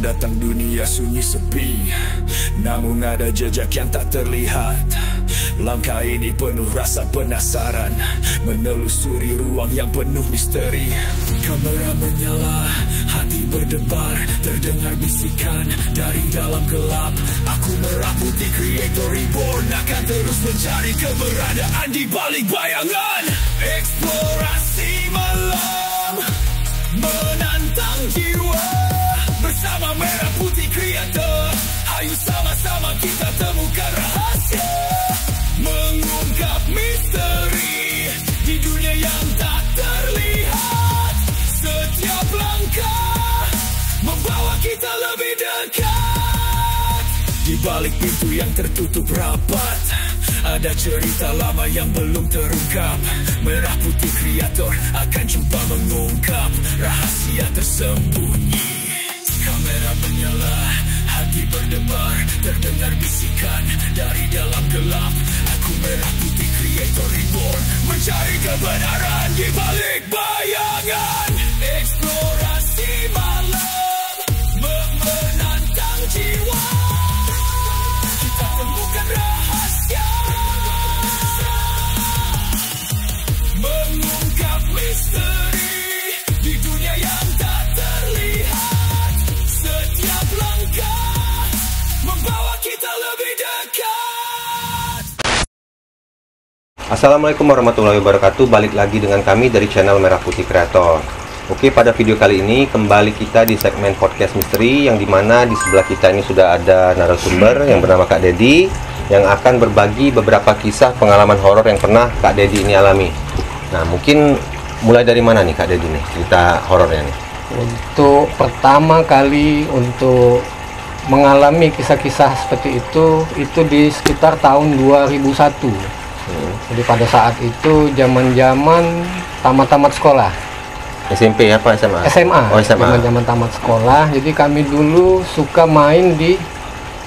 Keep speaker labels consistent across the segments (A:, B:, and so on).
A: datang dunia sunyi sepi, namun ada jejak yang tak terlihat. Langkah ini penuh rasa penasaran, menelusuri ruang yang penuh misteri. Kamera menyala, hati berdebar, terdengar bisikan dari dalam gelap. Aku Merah Putih Creator Reborn akan terus mencari keberadaan di balik bayangan. Eksplorasi malam menantang jiwa, bersama Merah Putih Creator. Ayo sama-sama kita temukan rahasia, mengungkap misteri di dunia yang tak terlihat. Setiap langkah membawa kita lebih dekat. Di balik pintu yang tertutup rapat, ada cerita lama yang belum terungkap. Merah Putih Creator akan coba mengungkap rahasia tersembunyi. Kamera menyala, hati berdebar, terdengar bisikan dari dalam gelap. Aku Merah Putih Creator Reborn, mencari kebenaran di balik bayangan. Eksplorasi malam menantang jiwa, kita temukan rahasia, mengungkap misteri di dunia yang tak terlihat. Setiap langkah membawa kita lebih dekat.
B: Assalamualaikum warahmatullahi wabarakatuh. Balik lagi dengan kami dari channel Merah Putih Creator. Oke, pada video kali ini kembali kita di segmen podcast misteri, yang dimana di sebelah kita ini sudah ada narasumber yang bernama Kak Dedi, yang akan berbagi beberapa kisah pengalaman horor yang pernah Kak Dedi ini alami. Nah, mungkin mulai dari mana nih Kak Dedi nih cerita horornya nih?
C: Untuk pertama kali untuk mengalami kisah-kisah seperti itu di sekitar tahun 2001. Jadi pada saat itu zaman-zaman tamat-tamat sekolah.
B: SMP apa SMA?
C: SMA.
B: Oh, SMA.
C: Zaman tamat sekolah. Jadi kami dulu suka main di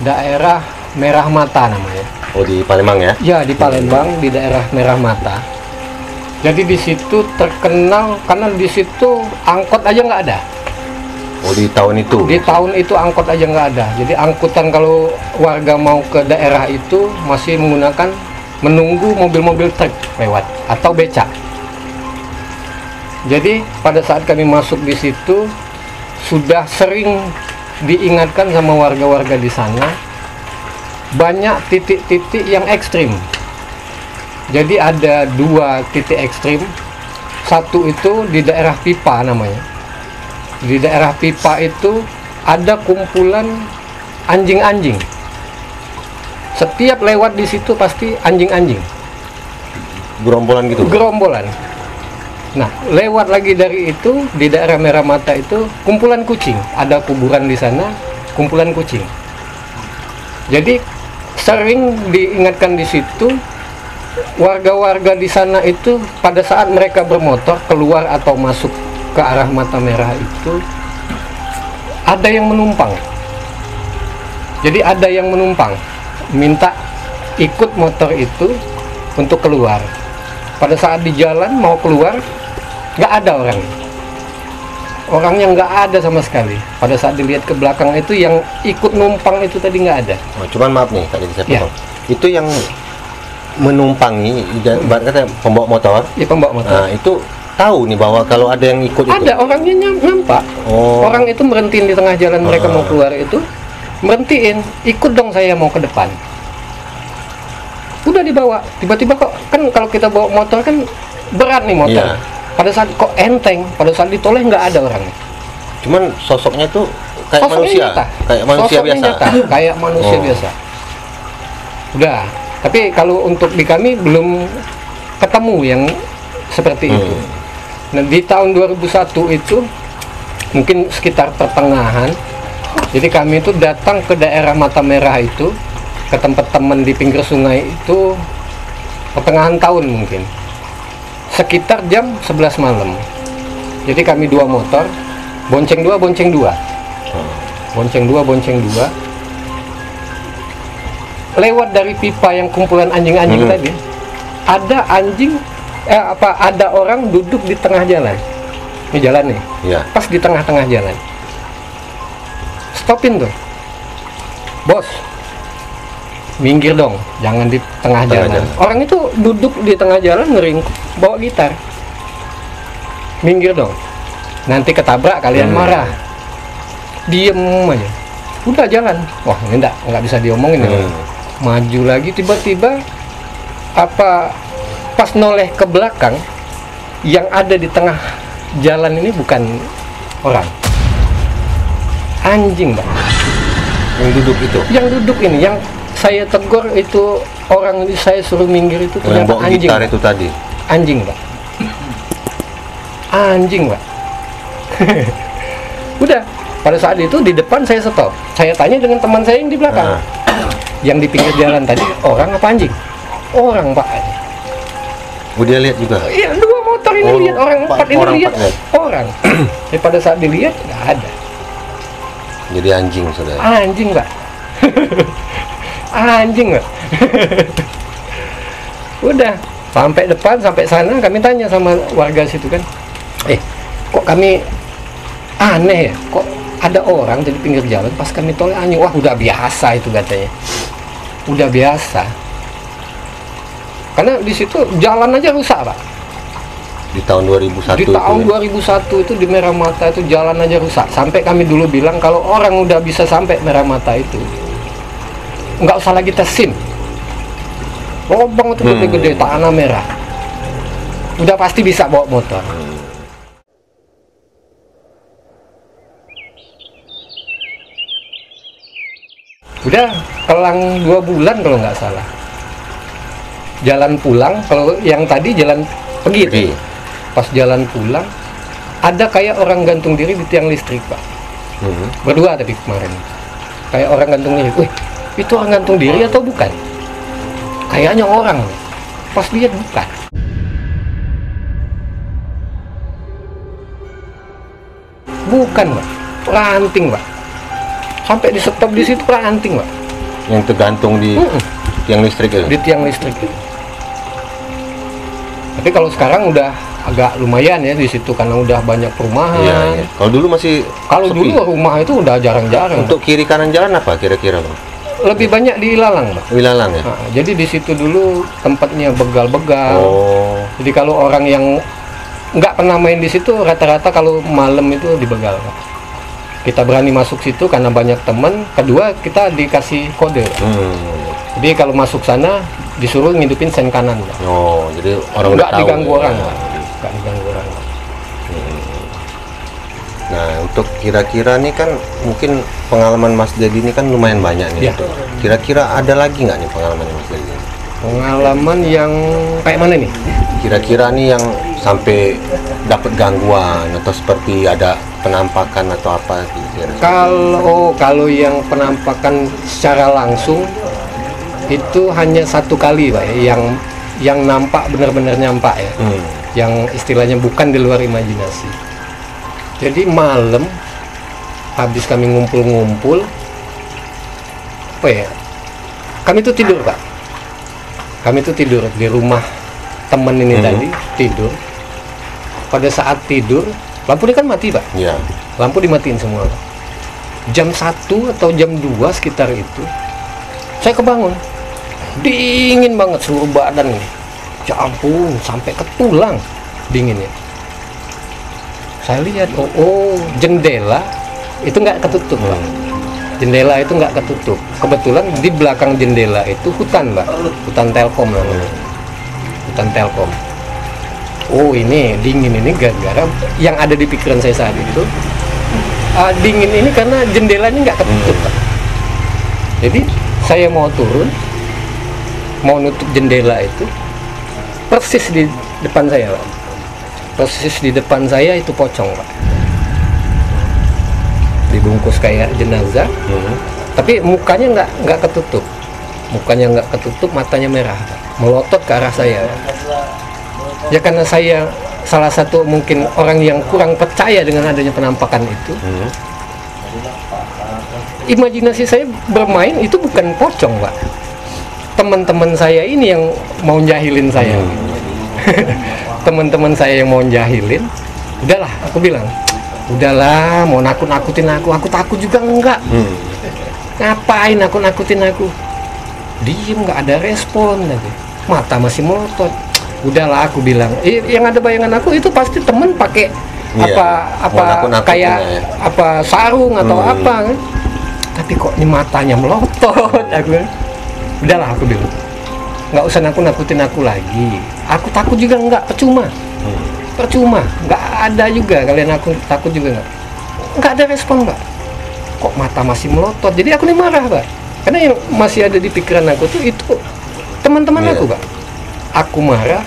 C: daerah Merah Mata namanya.
B: Oh, di Palembang ya?
C: Ya, di Palembang, di daerah Merah Mata. Jadi di situ terkenal karena di situ angkot aja nggak ada.
B: Oh, di tahun itu?
C: Di tahun itu angkot aja nggak ada. Jadi angkutan kalau warga mau ke daerah itu masih menggunakan menunggu mobil-mobil truk lewat atau becak. Jadi pada saat kami masuk di situ sudah sering diingatkan sama warga-warga di sana, banyak titik-titik yang ekstrim. Jadi ada dua titik ekstrim. Satu itu di daerah Pipa namanya. Di daerah Pipa itu ada kumpulan anjing-anjing. Setiap lewat di situ pasti anjing-anjing.
B: Gerombolan gitu?
C: Gerombolan. Nah, lewat lagi dari itu di daerah Merah Mata itu kumpulan kucing. Ada kuburan di sana, kumpulan kucing. Jadi sering diingatkan di situ. Warga-warga di sana itu pada saat mereka bermotor keluar atau masuk ke arah Mata Merah itu ada yang menumpang. Jadi ada yang menumpang minta ikut motor itu untuk keluar. Pada saat di jalan mau keluar nggak ada orangnya nggak ada sama sekali. Pada saat dilihat ke belakang itu yang ikut numpang itu tadi nggak ada.
B: Oh, cuman maaf nih Kak Dedi, saya potong.
C: Ya.
B: Itu yang menumpangi, ibaratnya pembawa motor.
C: Iya, pembawa motor.
B: Nah, itu tahu nih bahwa kalau ada yang ikut
C: Ada orangnya nampak.
B: Oh.
C: Orang itu berhentiin di tengah jalan, mereka mau keluar itu berhentiin, ikut dong saya mau ke depan. Udah dibawa, tiba-tiba kok kan kalau kita bawa motor kan berat nih motor.
B: Iya.
C: Pada saat kok enteng, pada saat ditoleh nggak ada orangnya.
B: Cuman sosoknya tuh kayak
C: Sosoknya
B: manusia,
C: nyata.
B: kayak manusia
C: Sosoknya
B: biasa.
C: nyata, kayak manusia
B: Oh.
C: biasa. Udah, tapi kalau untuk di kami belum ketemu yang seperti itu. Nah, di tahun 2001 itu mungkin sekitar pertengahan. Jadi kami itu datang ke daerah Mata Merah itu, ke tempat teman di pinggir sungai itu pertengahan tahun mungkin. Sekitar jam 11 malam. Jadi kami dua motor, bonceng dua. Bonceng dua. Lewat dari pipa yang kumpulan anjing-anjing tadi, ada anjing, ada orang duduk di tengah jalan. Ini jalan nih,
B: Iya.
C: pas di tengah-tengah jalan. stopin tuh, bos, minggir dong, jangan di tengah jalan. Orang itu duduk di tengah jalan ngeringkuk bawa gitar, minggir dong, nanti ketabrak kalian marah. Diem aja, udah jalan. Wah, ini nggak bisa diomongin ya. Maju lagi, tiba-tiba apa pas noleh ke belakang, yang ada di tengah jalan ini bukan orang, anjing, Mbak.
B: Yang duduk itu?
C: Yang duduk ini, yang saya tegur itu, orang saya suruh minggir itu ternyata
B: bawa
C: anjing.
B: Gitar itu tadi?
C: Anjing, Mbak. Anjing, Mbak. Udah, pada saat itu di depan saya stop. Saya tanya dengan teman saya yang di belakang. Yang di pinggir jalan tadi, orang apa anjing? Orang, Pak.
B: Oh, dia lihat juga?
C: Iya, dua motor ini lihat, orang empat ini lihat orang. Tapi pada saat dilihat nggak ada.
B: Jadi anjing, saudara?
C: Anjing, Mbak. Anjing, Mbak. Udah, sampai depan, sampai sana kami tanya sama warga situ kan, kok kami aneh ya, kok ada orang di pinggir jalan pas kami tolak anjing. Wah, udah biasa itu katanya, udah biasa. Karena di situ jalan aja rusak, Pak.
B: Di tahun 2001
C: di tahun 2001 itu di Merah Mata itu jalan aja rusak. Sampai kami dulu bilang kalau orang udah bisa sampai Merah Mata itu nggak usah lagi tes SIM. Lobang itu gede-gede, tanah merah, udah pasti bisa bawa motor. Udah kelang 2 bulan kalau nggak salah, jalan pulang. Kalau yang tadi jalan pergi. Pas jalan pulang ada kayak orang gantung diri di tiang listrik, Pak. Berdua tadi kemarin, kayak orang gantung diri. Wih, itu orang gantung diri atau bukan? Kayaknya orang. Pas lihat bukan. Bukan, Pak. Ranting, Pak. Sampai di stop di situ ranting, Pak.
B: Yang tergantung di tiang listrik itu?
C: Di tiang listrik itu. Tapi kalau sekarang udah agak lumayan ya di situ karena udah banyak perumahan.
B: Iya. Kalau dulu masih
C: Kalau dulu rumah itu udah jarang-jarang.
B: Untuk kiri kanan jalan apa kira-kira, Bang?
C: Lebih banyak di Ilalang, Pak.
B: Ilalang ya?
C: Nah, jadi di situ dulu tempatnya begal-begal.
B: Oh.
C: Jadi kalau orang yang nggak pernah main di situ rata-rata kalau malam itu dibegal, Pak. Kita berani masuk situ karena banyak teman. Kedua, kita dikasih kode. Jadi kalau masuk sana disuruh ngidupin sen kanan, Pak.
B: Oh, jadi orang
C: nggak
B: tahu.
C: diganggu orang, Pak. Nggak diganggu orang.
B: Nah, untuk kira-kira nih kan mungkin pengalaman Mas Dedi ini kan lumayan banyak nih.
C: Ya.
B: Kira-kira ada lagi nggak nih pengalaman Mas Dedi?
C: Pengalaman yang kayak mana nih?
B: Kira-kira nih yang sampai dapat gangguan atau seperti ada penampakan atau apa kira-kira?
C: Kalau yang penampakan secara langsung itu hanya 1 kali, Pak, ya, yang nampak benar-benar nyampak ya. Yang istilahnya bukan di luar imajinasi. Jadi malam habis kami ngumpul-ngumpul, apa ya? Kami tuh tidur, Pak. Kami tuh tidur di rumah temen ini tadi, tidur. Pada saat tidur, lampu ini kan mati, Pak.
B: Iya.
C: Lampu dimatiin semua, Pak. Jam 1 atau jam 2 sekitar itu, saya kebangun. Dingin banget seluruh badan nih. Ya ampun, sampai ke tulang dinginnya. Saya lihat, jendela itu nggak ketutup, Pak. Jendela itu nggak ketutup. Kebetulan di belakang jendela itu hutan, Pak. Hutan Telkom namanya. Hutan Telkom. Oh, ini dingin ini gara-gara yang ada di pikiran saya saat itu. Dingin ini karena jendelanya nggak ketutup, Pak. Jadi saya mau turun, mau nutup jendela itu, persis di depan saya, Pak. Persis di depan saya itu pocong, Pak. Dibungkus kayak jenazah, tapi mukanya nggak ketutup. Mukanya nggak ketutup, matanya merah, Pak. Melotot ke arah saya. Ya karena saya salah satu mungkin orang yang kurang percaya dengan adanya penampakan itu. Imajinasi saya bermain itu bukan pocong, Pak. Teman-teman saya ini yang mau jahilin saya. Teman-teman saya yang mau jahilin. Udahlah, aku bilang, udahlah, mau nakut-nakutin aku takut juga enggak. Ngapain nakut-nakutin aku? Diem, nggak ada respon lagi, mata masih melotot. Udahlah, aku bilang, yang ada bayangan aku itu pasti temen pakai apa kayak ya. Apa sarung atau apa kan? Tapi kok ini matanya melotot. Aku, udahlah, aku bilang, nggak usah nakut-nakutin aku lagi. Aku takut juga enggak, percuma, nggak ada juga kalian. Aku takut juga nggak ada respon, Pak. Kok mata masih melotot? Jadi aku nih marah, Pak. Karena yang masih ada di pikiran aku tuh itu teman-teman aku, Pak. Aku marah,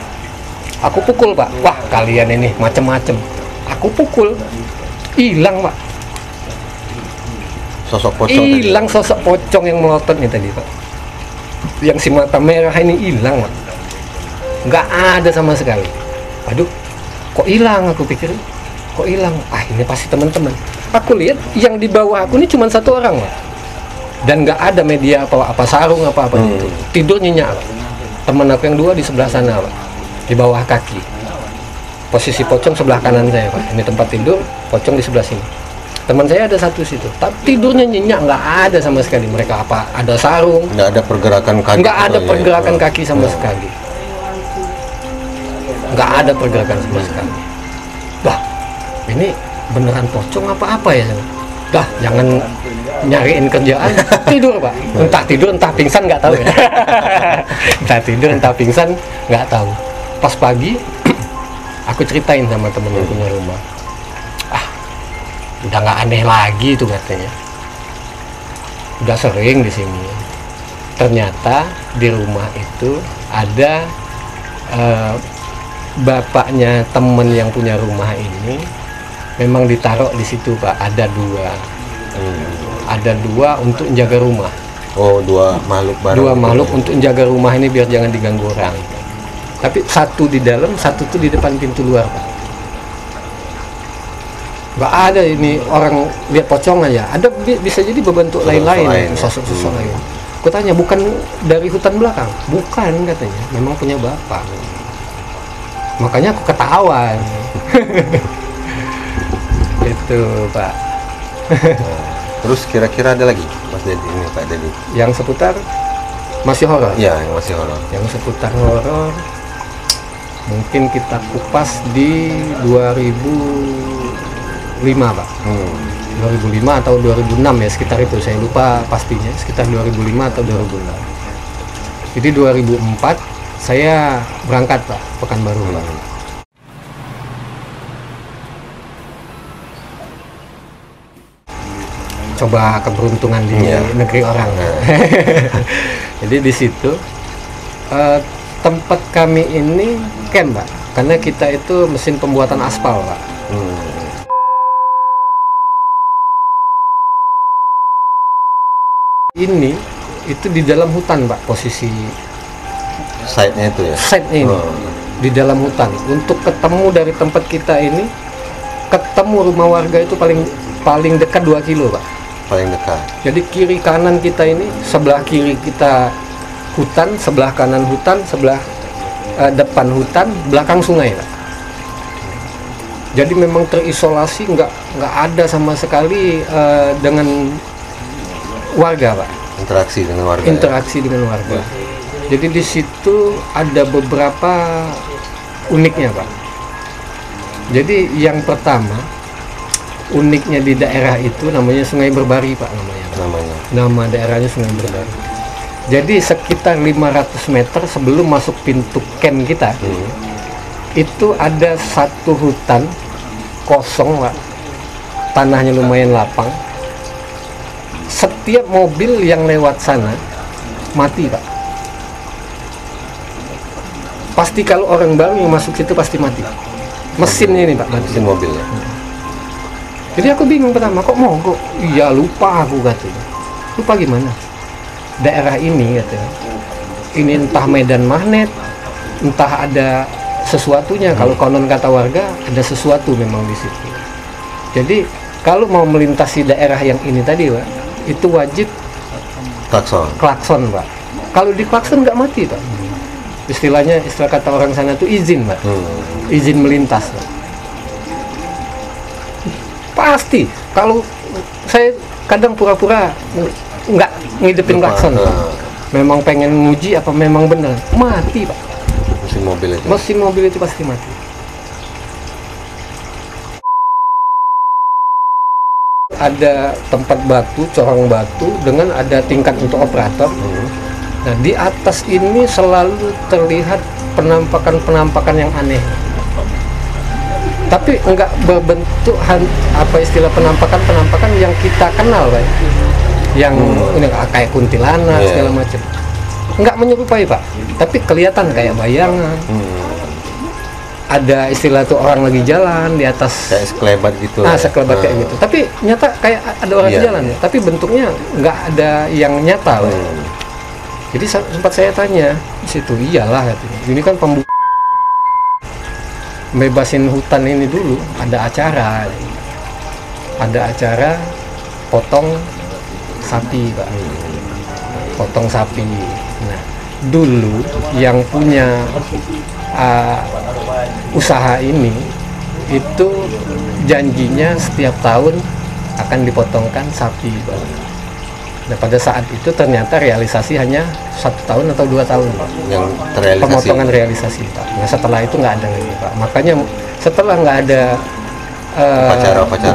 C: aku pukul, Pak. Wah, kalian ini macem-macem. Aku pukul, hilang, Pak.
B: Sosok pocong.
C: Hilang sosok pocong yang melotot nih tadi, Pak. Yang si mata merah ini hilang, Pak. Nggak ada sama sekali. Aduh, kok hilang? Aku pikir, kok hilang? Ah, ini pasti teman-teman. Aku lihat yang di bawah aku ini cuma satu orang, Pak. Dan nggak ada media apa sarung apa gitu. Tidur nyenyak, Pak. Teman aku yang dua di sebelah sana, Pak, di bawah kaki. Posisi pocong sebelah kanan saya, Pak. Ini tempat tidur, pocong di sebelah sini. Teman saya ada satu situ, tapi tidurnya nyenyak, nggak ada sama sekali. Mereka apa? Ada sarung?
B: Nggak ada pergerakan kaki.
C: Nggak ada pergerakan kaki sama sekali. Nggak ada pergerakan sama sekali. Bah, ini beneran pocong apa ya? Dah, jangan nyariin kerjaan, tidur, Pak. Entah tidur, entah pingsan, nggak tahu ya. Entah tidur, entah pingsan, nggak tahu. Pas pagi, aku ceritain sama temen yang punya rumah. Ah, udah nggak aneh lagi tuh katanya. Udah sering di sini. Ternyata di rumah itu ada bapaknya temen yang punya rumah ini. Memang ditaruh di situ, Pak. Ada dua. Ada dua untuk menjaga rumah.
B: Oh, dua makhluk baru.
C: Dua makhluk untuk menjaga rumah ini biar jangan diganggu orang. Tapi satu di dalam, satu tuh di depan pintu luar, Pak. Nggak ada ini orang lihat pocong aja. Ada bisa jadi berbentuk lain-lain, sosok-sosok lain. Aku tanya, bukan dari hutan belakang? Bukan, katanya. Memang punya bapak. Makanya aku ketawa. Itu, Pak.
B: Terus kira-kira ada lagi, Mas Dedi ini, Pak Dedi?
C: Yang seputar masih horor.
B: Ya, yang masih horor.
C: Yang seputar horor mungkin kita kupas di 2005, Pak. 2005 atau 2006 ya, sekitar itu. Saya lupa pastinya, sekitar 2005 atau 2006. Jadi 2004 saya berangkat, Pak, Pekanbaru, Pak. Coba keberuntungan di negeri orang. Jadi di situ tempat kami ini camp, Pak, karena kita itu mesin pembuatan aspal, Pak. Ini itu di dalam hutan, Pak, posisi
B: site-nya itu ya.
C: Site-nya ini di dalam hutan. Untuk ketemu dari tempat kita ini, ketemu rumah warga itu paling dekat 2 kilo, Pak.
B: Paling dekat.
C: Jadi kiri kanan kita ini, sebelah kiri kita hutan, sebelah kanan hutan, sebelah depan hutan, belakang sungai, Pak. Jadi memang terisolasi, nggak ada sama sekali dengan warga, Pak.
B: Interaksi dengan warga.
C: Interaksi dengan warga. Jadi di situ ada beberapa uniknya, Pak. Jadi yang pertama, uniknya di daerah itu namanya Sungai Berbari, Pak, namanya. Nama daerahnya Sungai Berbari. Jadi sekitar 500 meter sebelum masuk pintu camp kita, itu ada satu hutan kosong, Pak. Tanahnya lumayan lapang. Setiap mobil yang lewat sana mati, Pak. Pasti kalau orang baru yang masuk situ pasti mati. Mesinnya ini, Pak,
B: mesin mobilnya.
C: Jadi aku bingung pertama, kok mogok? Iya, lupa aku, katanya. Lupa gimana? Daerah ini, katanya, ini entah medan magnet, entah ada sesuatunya. Kalau konon kata warga, ada sesuatu memang di situ. Jadi kalau mau melintasi daerah yang ini tadi, Pak, itu wajib klakson, Pak. Kalau di klakson nggak mati, Pak. Istilah kata orang sana itu izin, Pak. Izin melintas, Pak. pasti. Kalau saya kadang pura-pura nggak ngidupin klakson, memang pengen nguji apa memang benar, mati Pak. Mesin mobil itu pasti mati. Ada tempat batu, corong batu dengan ada tingkat untuk operator. Nah, di atas ini selalu terlihat penampakan yang aneh. Tapi enggak berbentuk apa istilah penampakan yang kita kenal, Pak. Yang ini kayak kuntilanak segala macam. Enggak menyerupai, Pak. Tapi kelihatan kayak bayangan. Ada istilah tuh orang lagi jalan di atas
B: kayak sekelebat gitu.
C: Sekelebat kayak gitu. Tapi nyata kayak ada orang jalan ya. Tapi bentuknya nggak ada yang nyata, Pak. Jadi sempat saya tanya di situ, iyalah katanya. Ini kan bebasin hutan ini dulu ada acara potong sapi, Pak. Potong sapi. Nah, dulu yang punya usaha ini itu janjinya setiap tahun akan dipotongkan sapi, Pak. Nah, pada saat itu ternyata realisasi hanya 1 tahun atau 2 tahun, Pak.
B: Yang terrealisasi.
C: Pemotongan realisasi, Pak. Nah, setelah itu nggak ada lagi, Pak. Makanya setelah nggak ada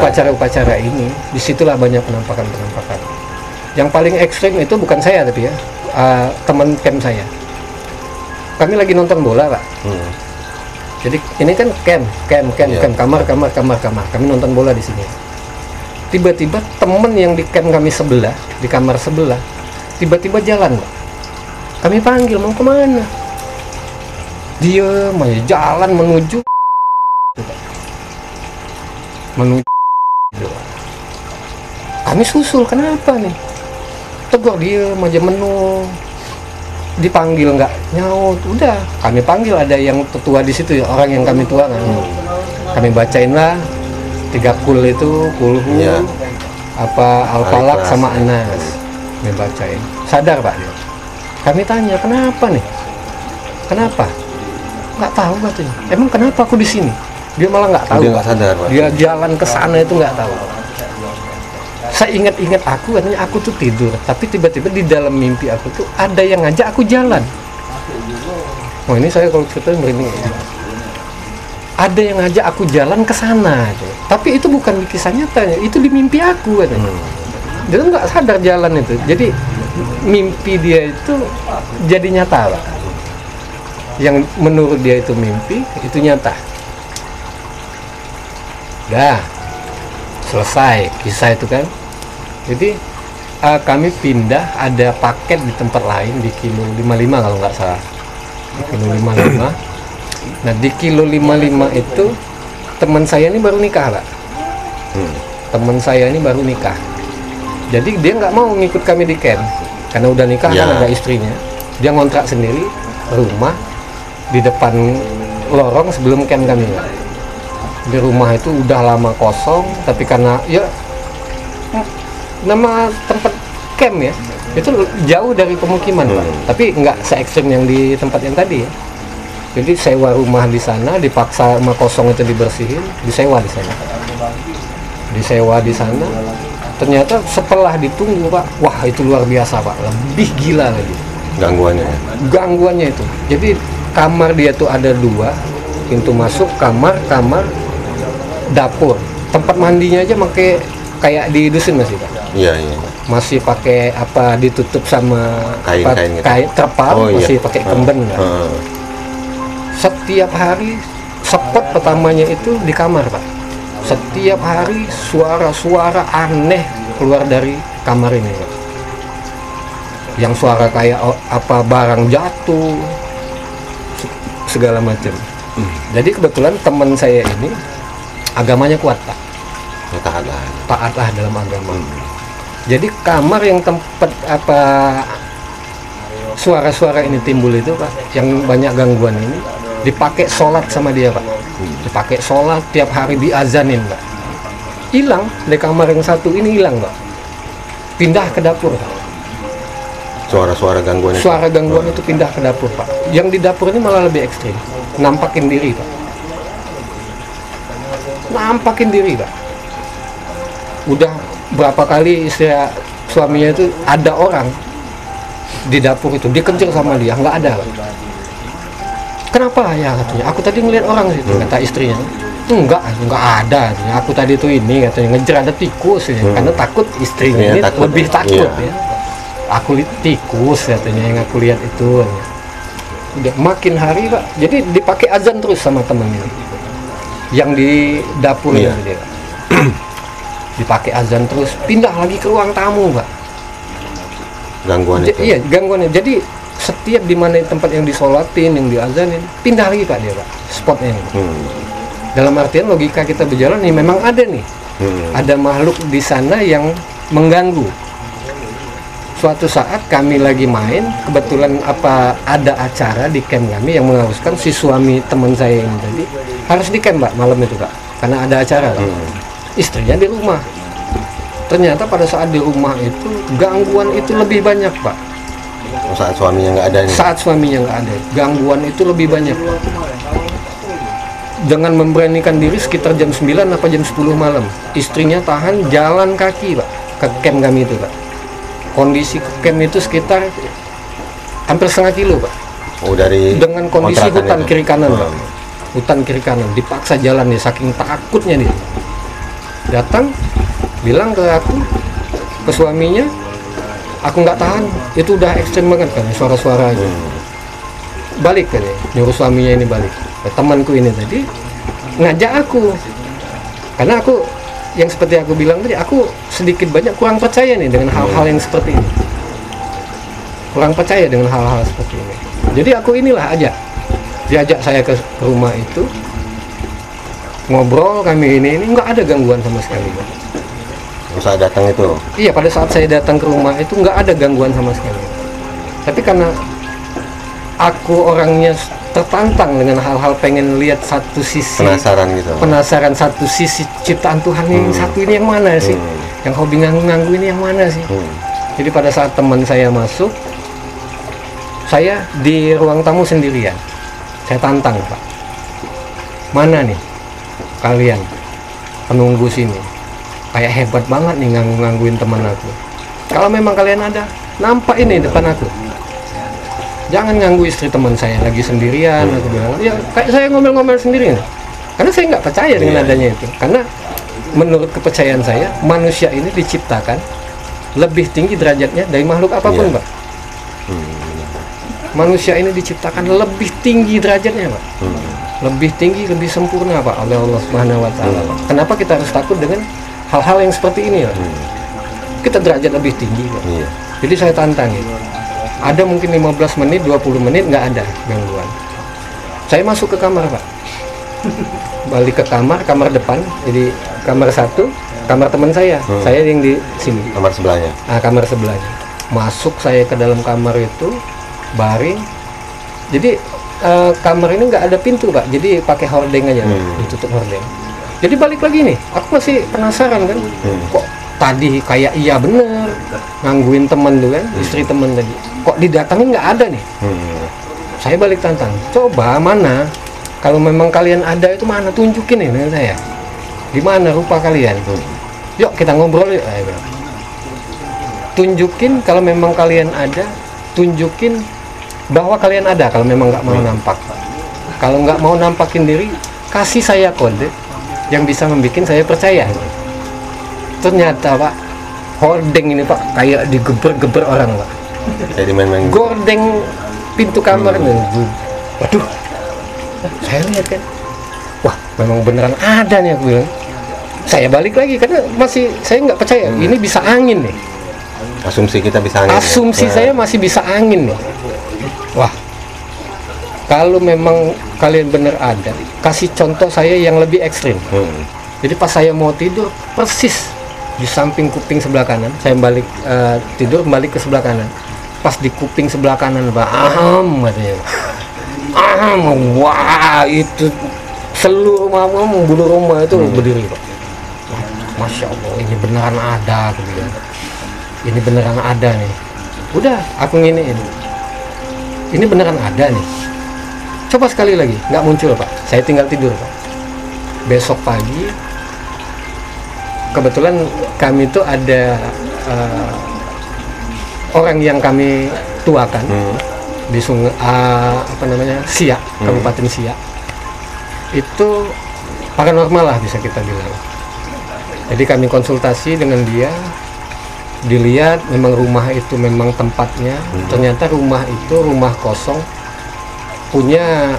C: upacara-upacara ini, disitulah banyak penampakan. Yang paling ekstrim itu bukan saya tapi ya, teman camp saya. Kami lagi nonton bola, Pak. Jadi ini kan camp, kamar. Kami nonton bola di sini. Tiba-tiba temen yang di camp kami sebelah, di kamar sebelah, tiba-tiba jalan, Pak. Kami panggil, mau kemana? Dia malah jalan menuju. Kami susul, kenapa nih? Tegur dia, aja menung. Dipanggil nggak nyaut, udah kami panggil, ada yang tetua di situ ya, orang yang kami tua kan. Kami bacain lah 3 kul itu, kulhu, al-falaq sama anas. Kami bacain, sadar Pak dia. Kami tanya, kenapa nih? Kenapa? Nggak tahu katanya. Emang kenapa aku di sini? Dia malah nggak tahu.
B: Dia nggak sadar, Pak.
C: Dia jalan ke sana itu nggak tahu. Saya ingat aku, katanya aku tuh tidur, tapi tiba-tiba di dalam mimpi aku tuh ada yang ngajak aku jalan. Oh, ini saya kalau cerita merinding. Ada yang ngajak aku jalan ke sana, tapi itu bukan di kisah nyatanya, itu di mimpi aku katanya. Dia nggak sadar jalan itu, jadi mimpi dia itu jadi nyata, Pak. Yang menurut dia itu mimpi, itu nyata. Dah selesai kisah itu kan. Jadi kami pindah, ada paket di tempat lain di kilo 55 kalau nggak salah, di kilo 55. Nah, di kilo 55 itu teman saya ini baru nikah, Pak. Teman saya ini baru nikah. Jadi dia nggak mau ngikut kami di camp karena udah nikah, kan ada istrinya. Dia ngontrak sendiri rumah di depan lorong sebelum camp kami, Pak. Di rumah itu udah lama kosong, tapi karena ya nama tempat camp ya itu jauh dari pemukiman, Pak. Tapi nggak se-ekstrim yang di tempat yang tadi ya. Jadi sewa rumah di sana, dipaksa rumah kosong itu dibersihin, disewa di sana. Disewa di sana. Ternyata setelah ditunggu, Pak, wah itu luar biasa, Pak. Lebih gila lagi gangguannya itu. Jadi kamar dia tuh ada 2 pintu masuk, kamar, dapur, tempat mandinya aja pakai kayak di dusun masih, Pak.
B: Iya.
C: Masih pakai apa, ditutup sama
B: kain
C: terpal, masih pakai kemben. Setiap hari spot pertamanya itu di kamar, Pak. Setiap hari suara-suara aneh keluar dari kamar ini, Pak. Yang suara kayak apa barang jatuh segala macam. Jadi kebetulan teman saya ini agamanya kuat, Pak. Taatlah dalam agama. Jadi kamar yang tempat apa suara-suara ini timbul itu, Pak, yang banyak gangguan ini dipakai sholat sama dia, Pak. Dipakai sholat tiap hari, diazanin, Pak. Hilang di kamar yang satu ini, hilang, Pak. Pindah ke dapur, Pak.
B: Suara-suara gangguan itu.
C: Suara gangguan itu pindah ke dapur, Pak. Yang di dapur ini malah lebih ekstrim, nampakin diri, Pak. Nampakin diri, Pak. udah berapa kali istri suaminya itu ada orang di dapur itu dikejar sama dia, nggak ada. Kenapa ya katanya? Aku tadi ngeliat orang situ, kata istrinya. Enggak ada. Aku tadi tuh ini katanya ngejar ada tikus ya. Karena takut istrinya ini
B: takut,
C: lebih takut
B: iya.
C: ya. Aku lihat tikus katanya yang aku lihat itu. Udah makin hari Pak, jadi dipakai azan terus sama temen ini. Yang di dapur
B: Iya.
C: itu dia. Dipakai azan terus, pindah lagi ke ruang tamu Pak.
B: Gangguan itu.
C: Iya gangguannya. Jadi setiap di mana tempat yang disolatin, yang diazanin, pindah lagi Pak dia Pak, spotnya. Dalam artian logika kita berjalan nih memang ada nih, ada makhluk di sana yang mengganggu. Suatu saat kami lagi main, kebetulan ada acara di camp kami yang mengharuskan si suami teman saya ini tadi harus di camp Pak malam itu Pak, karena ada acara Pak. Istrinya di rumah. Ternyata pada saat di rumah itu gangguan itu lebih banyak Pak.
B: Saat suaminya nggak ada nih.
C: Saat suaminya nggak ada, gangguan itu lebih banyak Pak. Dengan memberanikan diri sekitar jam 9 apa jam 10 malam, istrinya tahan jalan kaki Pak ke camp kami itu Pak. Kondisi ke camp itu sekitar hampir setengah kilo Pak.
B: Oh, dari
C: Dengan kondisi
B: kontrakan
C: hutan
B: itu.
C: kiri kanan Pak. Hutan kiri kanan, dipaksa jalan nih saking takutnya dia. Datang bilang ke aku, ke suaminya, aku nggak tahan, itu udah ekstrem banget kan suara-suara aja. Balik kan ya, nyuruh suaminya ini balik. Temanku ini tadi ngajak aku, karena aku yang seperti aku bilang tadi, aku sedikit banyak kurang percaya nih dengan hal-hal yang seperti ini. Kurang percaya dengan hal-hal seperti ini. Jadi aku inilah diajak saya ke rumah itu, ngobrol kami ini nggak ada gangguan sama sekali Pak.
B: Saat datang itu.
C: Iya, pada saat saya datang ke rumah itu nggak ada gangguan sama sekali. Tapi karena aku orangnya tertantang dengan hal-hal pengen lihat satu sisi, penasaran satu sisi ciptaan Tuhan yang satu ini yang mana sih, yang hobi nganggu ini yang mana sih. Jadi pada saat teman saya masuk, saya di ruang tamu sendirian, saya tantang Pak, mana nih kalian penunggu sini, kayak hebat banget nih ngangguin teman aku. Kalau memang kalian ada, nampak ini depan aku, jangan ganggu istri teman saya lagi sendirian. Aku bilang, ya kayak saya ngomel-ngomel sendiri, karena saya nggak percaya dengan adanya itu. Karena menurut kepercayaan saya, manusia ini diciptakan lebih tinggi derajatnya dari makhluk apapun Pak. Manusia ini diciptakan lebih tinggi derajatnya Pak, lebih tinggi, lebih sempurna Pak oleh Allah Subhanahu Wa Taala. Kenapa kita harus takut dengan hal-hal yang seperti ini Pak? Kita derajat lebih tinggi Pak. Jadi saya tantangin. Ada mungkin 15 menit, 20 menit nggak ada gangguan. Saya masuk ke kamar Pak, balik ke kamar depan, jadi kamar satu, kamar teman saya yang di sini.
B: Kamar sebelahnya.
C: Kamar sebelahnya. Masuk saya ke dalam kamar itu, baring. Jadi kamar ini nggak ada pintu Pak, jadi pakai hordeng aja, ditutup hordeng. Jadi balik lagi nih, aku masih penasaran kan, kok tadi kayak iya bener ngangguin teman tuh kan, istri teman tadi, kok didatangin nggak ada nih. Saya balik tantang, coba mana kalau memang kalian ada itu mana, tunjukin nih dengan saya di mana rupa kalian. Yuk kita ngobrol yuk. Tunjukin kalau memang kalian ada, tunjukin bahwa kalian ada. Kalau memang nggak mau nampak, kalau nggak mau nampakin diri, kasih saya kode yang bisa membuat saya percaya. Ternyata Pak, hordeng ini Pak kayak digeber-geber orang Pak.
B: Kayak dimain-main.
C: Gordeng pintu kamar nih. Waduh, saya lihat kan, wah memang beneran ada nih, aku bilang. Saya balik lagi karena saya nggak percaya ini bisa angin nih.
B: Asumsi kita bisa angin.
C: Asumsi saya masih bisa angin nih. Wah, kalau memang kalian bener ada, kasih contoh saya yang lebih ekstrim. Jadi pas saya mau tidur, persis di samping kuping sebelah kanan, saya balik tidur balik ke sebelah kanan. Pas di kuping sebelah kanan, Pak, katanya. Wah, itu seluruh bulu rumah itu berdiri, Pak. Masya Allah, ini beneran ada, aku bilang. Ini beneran ada nih. Udah, aku nginiin. Ini beneran ada nih. Coba sekali lagi, nggak muncul Pak. Saya tinggal tidur Pak. Besok pagi kebetulan kami itu ada orang yang kami tuakan di sungai Siak, Kabupaten Siak. Itu paranormal lah bisa kita bilang. Jadi kami konsultasi dengan dia, dilihat memang rumah itu memang tempatnya. Ternyata rumah itu rumah kosong, punya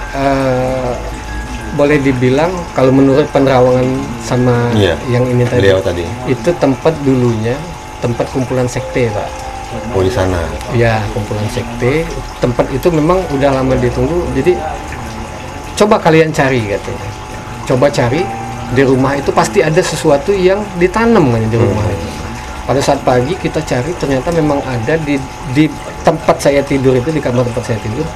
C: boleh dibilang kalau menurut penerawangan sama yang ini tadi, itu tempat dulunya tempat kumpulan sekte, Pak.
B: Oh, di sana.
C: Ya, kumpulan sekte. Tempat itu memang udah lama ditunggu. Jadi coba kalian cari katanya. Coba cari di rumah itu pasti ada sesuatu yang ditanam kan di rumah itu. Pada saat pagi kita cari, ternyata memang ada di tempat saya tidur itu, di kamar tempat saya tidur,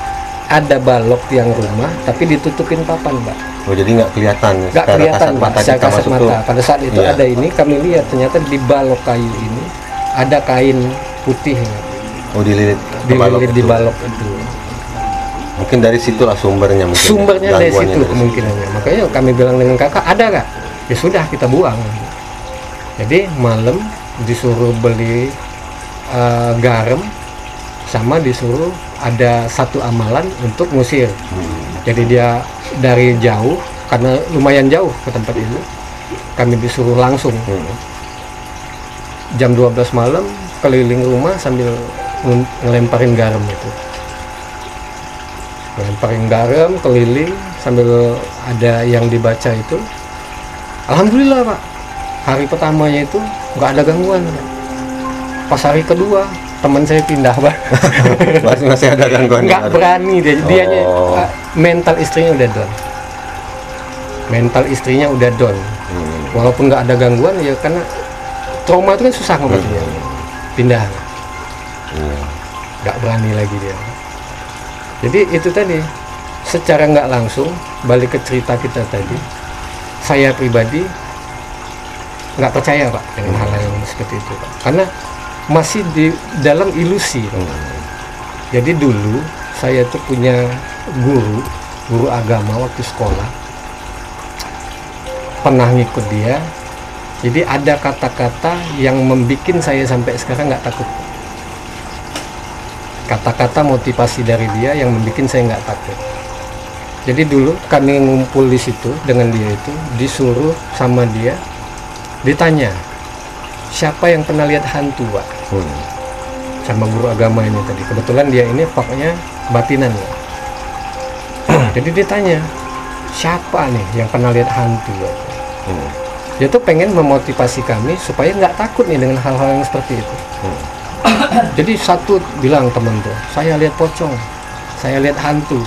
C: ada balok tiang rumah tapi ditutupin papan, Pak.
B: Oh, jadi nggak kelihatan.
C: Nggak kelihatan, Pak. Secara kasat mata. Pada saat itu ada ini, kami lihat ternyata di balok kayu ini ada kain putih.
B: Oh, dililit
C: di balok itu.
B: Mungkin dari situlah sumbernya.
C: Sumbernya dari situ kemungkinannya. Makanya kami bilang dengan kakak, ada nggak? Ya sudah, kita buang. Jadi malam disuruh beli garam, sama disuruh ada satu amalan untuk ngusir. Jadi dia dari jauh, karena lumayan jauh ke tempat itu, kami disuruh langsung jam 12 malam keliling rumah sambil ngelemparin garam itu. Ngelemparin garam keliling sambil ada yang dibaca itu. Alhamdulillah, Pak. Hari pertamanya itu nggak ada gangguan. Pas hari kedua teman saya pindah, Pak.
B: Masih ada gangguan.
C: Nggak berani dianya. Mental istrinya udah down. Mental istrinya udah down. Walaupun nggak ada gangguan ya, karena trauma itu kan susah ngobatinya. Pindah. Nggak berani lagi dia. Jadi itu tadi, secara nggak langsung balik ke cerita kita tadi, saya pribadi nggak percaya, Pak, dengan hal yang seperti itu, Pak. Karena masih di dalam ilusi. Jadi dulu saya tuh punya guru agama waktu sekolah, pernah ngikut dia. Jadi ada kata-kata yang membuat saya sampai sekarang nggak takut. Kata-kata motivasi dari dia yang membuat saya nggak takut. Jadi dulu kami ngumpul di situ dengan dia itu, disuruh sama dia, ditanya, siapa yang pernah lihat hantu, Pak? Sama guru agama ini tadi. Kebetulan dia ini faknya batinan, Pak. Jadi ditanya, siapa nih yang pernah lihat hantu, Pak? Dia tuh pengen memotivasi kami supaya nggak takut nih dengan hal-hal yang seperti itu. Jadi satu bilang temen tuh, saya lihat pocong, saya lihat hantu,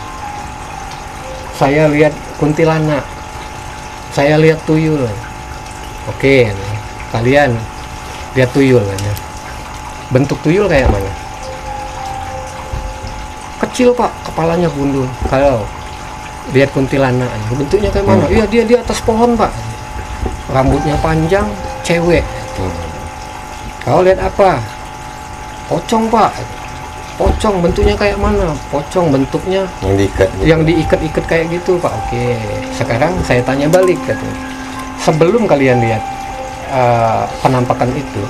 C: saya lihat kuntilanak, saya lihat tuyul. Oke, kalian lihat tuyul kan ya? Bentuk tuyul kayak mana? Kecil, Pak, kepalanya gundul. Kalau lihat kuntilanak, bentuknya kayak mana? Iya, dia di atas pohon, Pak. Rambutnya panjang, cewek. Kau lihat apa? Pocong, Pak. Pocong bentuknya kayak mana? Pocong bentuknya yang diikat kayak gitu, Pak. Oke, sekarang saya tanya balik katanya. Sebelum kalian lihat penampakan itu,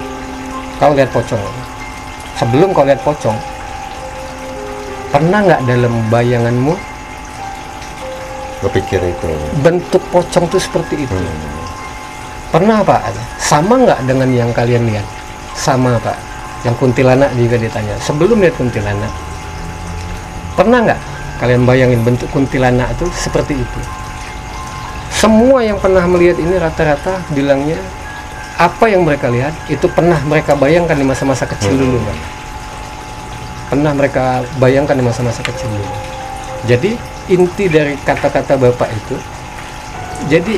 C: kau lihat pocong. Sebelum kau lihat pocong, pernah nggak dalam bayanganmu
B: berpikir itu
C: bentuk pocong itu seperti itu? Pernah, Pak? Sama nggak dengan yang kalian lihat? Sama, Pak. Yang kuntilanak juga ditanya. Sebelum lihat kuntilanak, pernah nggak kalian bayangin bentuk kuntilanak itu seperti itu? Semua yang pernah melihat ini rata-rata bilangnya apa yang mereka lihat itu pernah mereka bayangkan di masa-masa kecil dulu, Pak. Pernah mereka bayangkan di masa-masa kecil dulu. Jadi inti dari kata-kata Bapak itu, jadi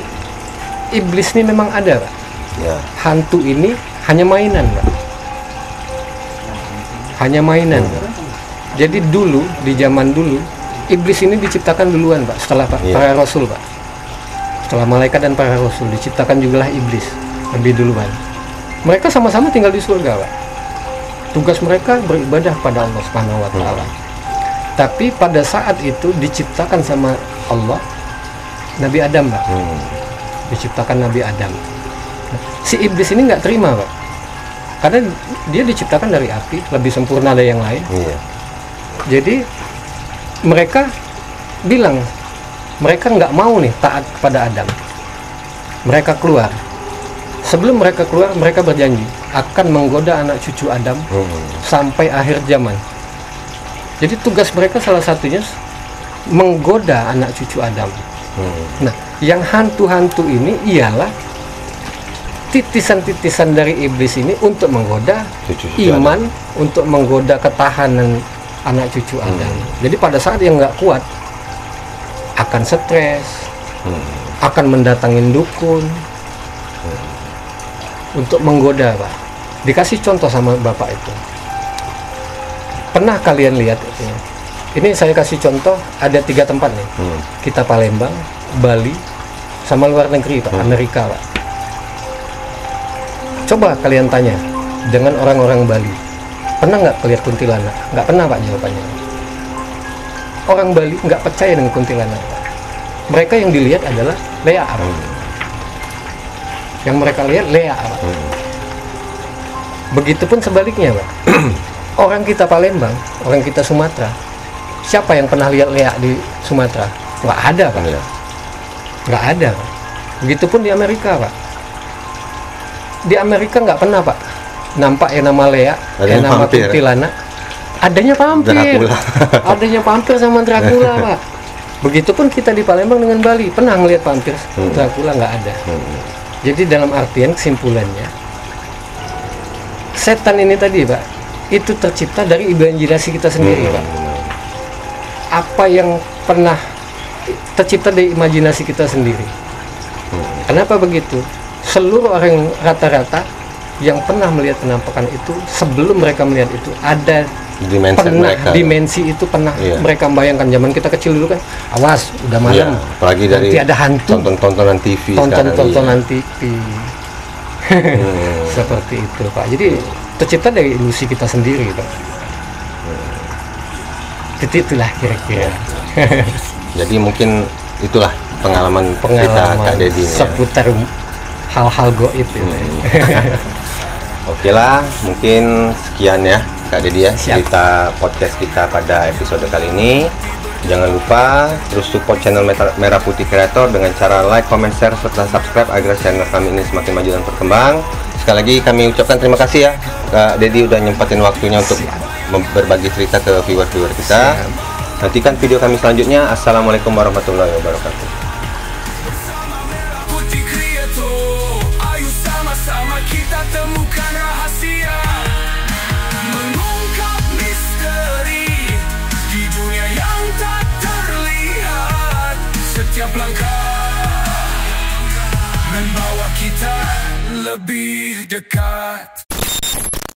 C: iblis ini memang ada, Pak.
B: Ya.
C: Hantu ini hanya mainan, Pak. Hanya mainan, Pak. Jadi dulu, di zaman dulu, iblis ini diciptakan duluan, Pak. Setelah para rasul, Pak. Setelah malaikat dan para rasul, diciptakan jugalah iblis lebih duluan. Mereka sama-sama tinggal di surga, Pak. Tugas mereka beribadah pada Allah Subhanahu wa Ta'ala. Tapi pada saat itu diciptakan sama Allah Nabi Adam, Pak. Diciptakan Nabi Adam. Si iblis ini nggak terima, Pak, karena dia diciptakan dari api, lebih sempurna dari yang lain.
B: Iya.
C: Jadi mereka bilang mereka nggak mau nih taat kepada Adam. Mereka keluar. Sebelum mereka keluar, mereka berjanji akan menggoda anak cucu Adam sampai akhir zaman. Jadi tugas mereka salah satunya menggoda anak cucu Adam. Nah, yang hantu-hantu ini ialah titisan-titisan dari iblis ini untuk menggoda
B: Cucu-cucu
C: iman, untuk menggoda ketahanan anak cucu Adam. Jadi pada saat yang nggak kuat, akan stres, akan mendatangin dukun untuk menggoda, Pak. Dikasih contoh sama Bapak itu. Pernah kalian lihat itu? Ini saya kasih contoh, ada 3 tempat nih. Kita Palembang, Bali, sama luar negeri, Pak, Amerika, Pak. Coba kalian tanya dengan orang-orang Bali, pernah nggak lihat kuntilanak? Nggak pernah, Pak, jawabannya. Orang Bali nggak percaya dengan kuntilanak, Pak. Mereka yang dilihat adalah Lea, Pak. Yang mereka lihat Lea, Pak. Begitupun sebaliknya, Pak. Orang kita Palembang, orang kita Sumatera, siapa yang pernah lihat Lea di Sumatera? Nggak ada, Pak. Nggak ada, Pak. Begitupun di Amerika, Pak. Di Amerika nggak pernah, Pak, nampak yang nama Lea, yang nama kuntilanak. Adanya vampir. Adanya vampir sama Dracula, Pak. Begitupun kita di Palembang dengan Bali, pernah ngelihat vampir, Dracula nggak ada. Jadi dalam artian kesimpulannya, setan ini tadi, Pak, itu tercipta dari imajinasi kita sendiri, Pak. Apa yang pernah tercipta dari imajinasi kita sendiri. Kenapa begitu? Seluruh orang rata-rata yang pernah melihat penampakan itu, sebelum mereka melihat itu ada dimensi itu pernah mereka membayangkan. Zaman kita kecil dulu kan, awas udah malam,
B: apalagi dari
C: nanti ada hantu,
B: tontonan TV,
C: tontonan TV. Seperti itu, Pak. Jadi tercipta dari ilusi kita sendiri, Pak. Itulah kira-kira.
B: Jadi mungkin itulah pengalaman kita Kak Dedi
C: seputar hal-hal goib itu.
B: Oke lah, mungkin sekian ya Kak Dedi ya, cerita podcast kita pada episode kali ini. Jangan lupa terus support channel Merah Putih Kreator dengan cara like, comment, share, serta subscribe agar channel kami ini semakin maju dan berkembang. Sekali lagi kami ucapkan terima kasih ya Kak Dedi udah nyempatin waktunya untuk berbagi cerita ke viewer-viewer kita. Nantikan video kami selanjutnya. Assalamualaikum warahmatullahi wabarakatuh.
A: Putih Kreator, ayo sama-sama kita temukan rahasia, mengungkap misteri di dunia yang tak terlihat. Setiap langkah membawa kita lebih dekat.